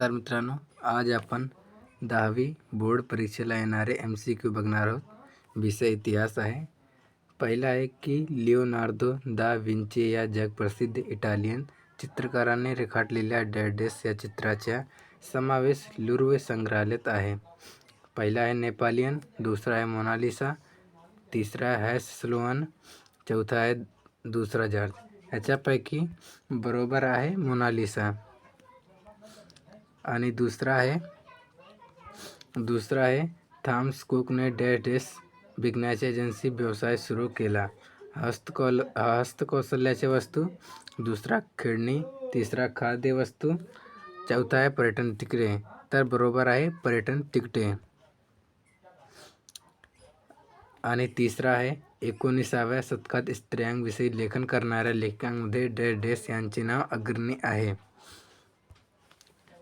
तर मित्रांनो, आज आपण 10वी बोर्ड परीक्षेला येणारे MCQ बघणार आहोत. विषय इतिहास आहे. पहिला आहे की लिओनार्दो दा विंची या जगप्रसिद्ध इटालियन चित्रकाराने रेखाटलेल्या डॅडेस या चित्राचा समावेश लुर्वे संग्रहालयात आहे. पहिला आहे नेपोलियन, दुसरा आहे मोनालिसा, तिसरा आहे स्लोअन, चौथा आहे दुसरा जॉर्ज. ह्याच्यापैकी बरोबर आहे मोनालिसा. आणि दुसरा आहे थॉमस कुकने डॅडेस विकण्याची एजन्सी व्यवसाय सुरू केला. हस्तकौशल्याच्या वस्तू, दुसरा खेळणी, तिसरा खाद्य वस्तू, चौथा आहे पर्यटन तिकिटे. तर बरोबर आहे पर्यटन तिकिटे. आणि तिसरा आहे 19व्या शतकात स्त्रियांविषयी लेखन करणाऱ्या लेखकांमध्ये डॅडेस यांचे नाव अग्रणी आहे.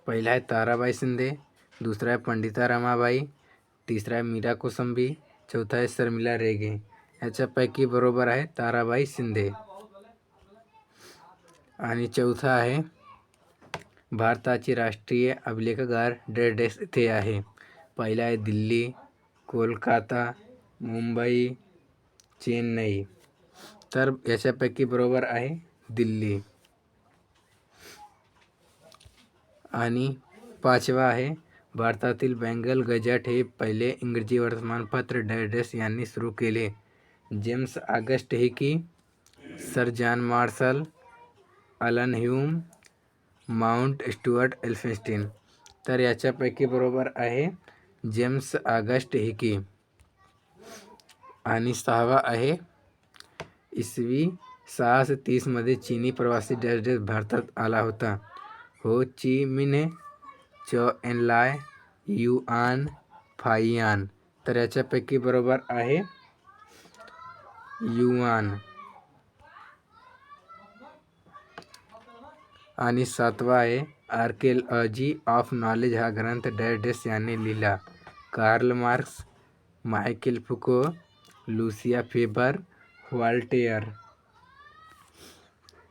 पहिला आहे ताराबाई शिंदे, दुसरा आहे पंडिता रमाबाई, तिसरा आहे मीरा कोसंबी, चौथा आहे शर्मिला रेगे. ह्याच्यापैकी बरोबर आहे ताराबाई शिंदे. आणि चौथा आहे भारताची राष्ट्रीय अभिलेखागार डॅडेस येथे आहे. पहिला आहे दिल्ली, कोलकाता, मुंबई, चेन्नई. तर याच्यापैकी बरोबर आहे दिल्ली. आणि पाचवा आहे भारतातील बेंगल गजट हे पहिले इंग्रजी वर्तमानपत्र डॅडेस यांनी सुरू केले. James August Hicky, sir John Marshall, Allan Hume, Mount Stuart Elphinstone. तर याच्यापैकी बरोबर आहे जेम्स ऑगस्ट हिकी. आणि सहावा आहे इसवी 630 चीनी प्रवासी डॅडेस भारतात आला होता. हो ची मिन्ह, चो एनलाय, युआन फाइयान. तर याच्यापैकी बरोबर आहे युआन. आणि सातवा आहे आर्किओलॉजी ऑफ नॉलेज हा ग्रंथ डॅडेस यांनी लिहिला. Karl Marx, Michael फुको, Lucia favour, व्हॉल्टेयर.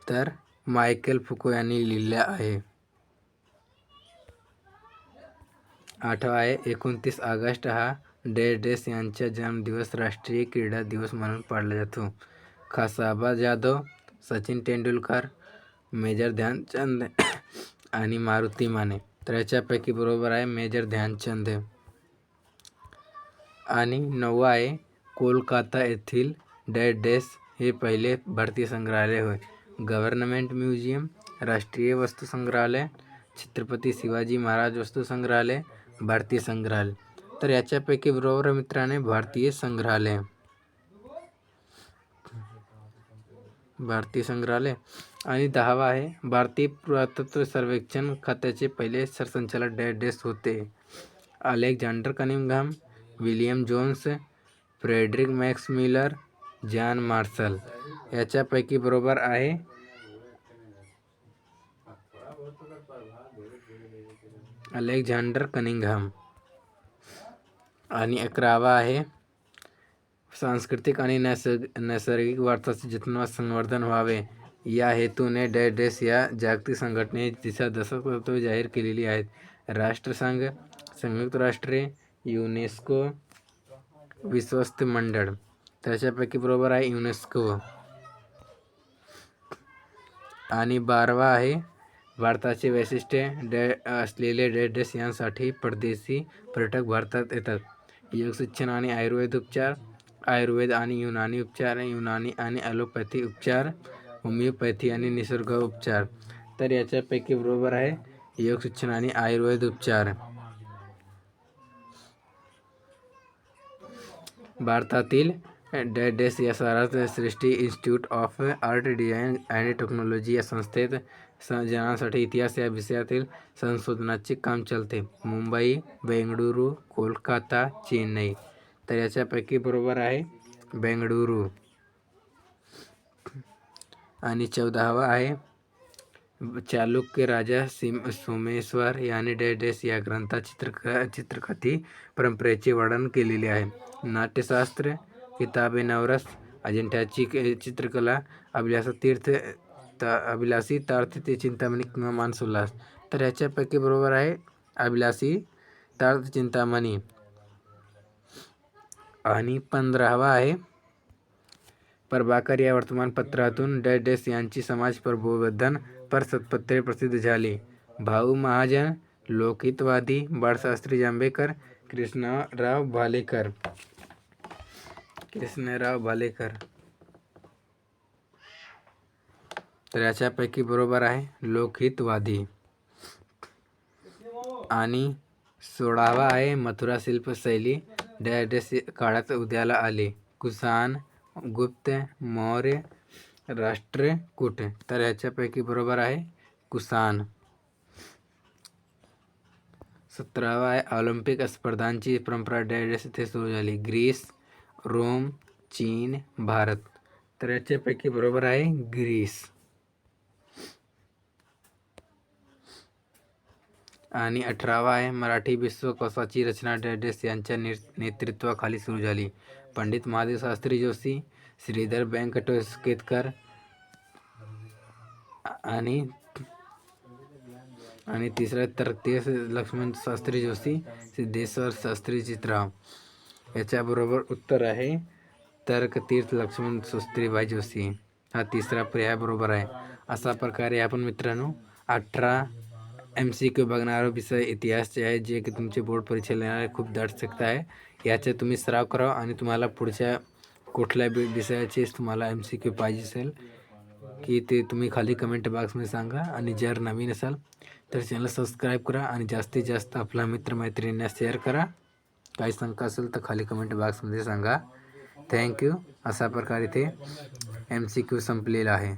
तर मायकेल फुको यांनी लिहिला आहे. आठवा आहे 29 ऑगस्ट हा डॅडेस यांचा जन्मदिवस राष्ट्रीय क्रीडा दिवस म्हणून पाळला जातो. खासाबा जाधव, सचिन तेंडुलकर, मेजर ध्यानचंद आणि मारुती माने. तर याच्यापैकी बरोबर आहे मेजर ध्यानचंद. आणि नववा आहे कोलकाता येथील डॅडेस हे पहिले भारतीय संग्रहालय होय. गव्हर्नमेंट म्युझियम, राष्ट्रीय वस्तू संग्रहालय, छत्रपती शिवाजी महाराज वस्तू संग्रहालय, भारतीय संग्रहालय. तर याच्यापैकी बरोबर मित्रांनो भारतीय संग्रहालय. आणि 10वा आहे भारतीय पुरातत्व सर्वेक्षण खात्याचे पहिले सरसंचालक डॅडेस होते. Alexander Cunningham, William Jones, Frederick Max Miller, John Marshall. याच्यापैकी बरोबर आहे अलेक्झांडर कनिंघम. आणि 11वा आहे सांस्कृतिक आणि नैसर्गिक वारसाचे जतन व संवर्धन व्हावे या हेतूने डॅडेस या जागतिक संघटनेची दिशादर्शक जाहीर केलेली आहेत. राष्ट्रसंघ, संयुक्त राष्ट्रे, युनेस्को, विश्वस्त मंडळ. त्याच्यापैकी बरोबर आहे युनेस्को. आणि 12वा आहे भारताचे वैशिष्ट्य असलेले डॅडेस यांसाठी परदेशी पर्यटक भारतात येतात. योग शिक्षण आणि आयुर्वेद उपचार, आयुर्वेद आणि युनानी उपचार, युनानी आणि ॲलोपॅथी उपचार, होमिओपॅथी आणि निसर्ग उपचार. तर याच्यापैकी बरोबर आहे योग शिक्षण आणि आयुर्वेद उपचार. भारतातील डॅडेस या शहरात Srishti institute of art, design and technology या संस्थेत जनांसाठी इतिहास या विषयातील संशोधनाचे काम चालते. मुंबई, बेंगळुरू, कोलकाता, चेन्नई. तर याच्यापैकी बरोबर आहे बेंगळुरू. आणि 14वा आहे चालुक्य राजा सोमेश्वर याने डॅडेस या ग्रंथात चित्रकथी परंपरेचे वर्णन केलेले आहे. नाट्यशास्त्र, किताबे नवरस, अजिंठ्याची चित्रकला, अभिलाषी तार्थ ते चिंतामणी किंवा मानसोल्लास. तर ह्याच्यापैकी बरोबर आहे अभिलाषी तार्थ चिंतामणी. आणि 15वा आहे प्रभाकर या वर्तमानपत्रातून डॅश यांची समाज प्रबोधन पर सत्पत्रे प्रसिद्ध झाली. भाऊ महाजन, लोकहितवादी, बाळशास्त्री जांभेकर, कृष्णराव भालेकर. तर याच्यापैकी बरोबर आहे लोकहितवादी. आणि 16वा आहे मथुरा शिल्पशैली डॅश काळात उदयाला आली. कुषाण, गुप्त, मौर्य, राष्ट्रकूट. तर ह्याच्यापैकी बरोबर आहे कुषाण. 17वा आहे ऑलिम्पिक स्पर्धांची परंपरा डॅश येथे सुरू झाली. ग्रीस, रोम, चीन, भारत. तर याच्यापैकी बरोबर आहे ग्रीस. आणि 18वा आहे मराठी विश्वकोशाची रचना डॅश यांच्या नेतृत्वाखाली सुरू झाली. पंडित महादेव शास्त्री जोशी, श्रीधर व्यंकटेशकर आणि 3रा तर्कतीर्थ लक्ष्मण शास्त्री जोशी, सिद्धेश्वर शास्त्री चित्राव. याच्याबरोबर उत्तर आहे तर्कतीर्थ लक्ष्मण शास्त्रीबाई जोशी. हा 3रा पर्याय बरोबर आहे. अशा प्रकारे आपण मित्रांनो 18 MCQ बघणारा विषय इतिहासचे आहे, जे की तुमचे बोर्ड परीक्षेला येणारे खूप दाट शकता आहे. याचा तुम्ही सराव करा आणि तुम्हाला पुढच्या कुठल्या विषयाचे तुम्हाला MCQ पाहिजे असेल की ते तुम्ही खाली कमेंट बॉक्समध्ये सांगा. आणि जर नवीन असाल तर चॅनल सबस्क्राईब करा आणि जास्तीत जास्त आपल्या मित्रमैत्रिणींना शेअर करा. काही शंका असेल तर खाली कमेंट बॉक्समध्ये सांगा. थँक्यू. अशा प्रकारे ते MCQ संपलेला आहे.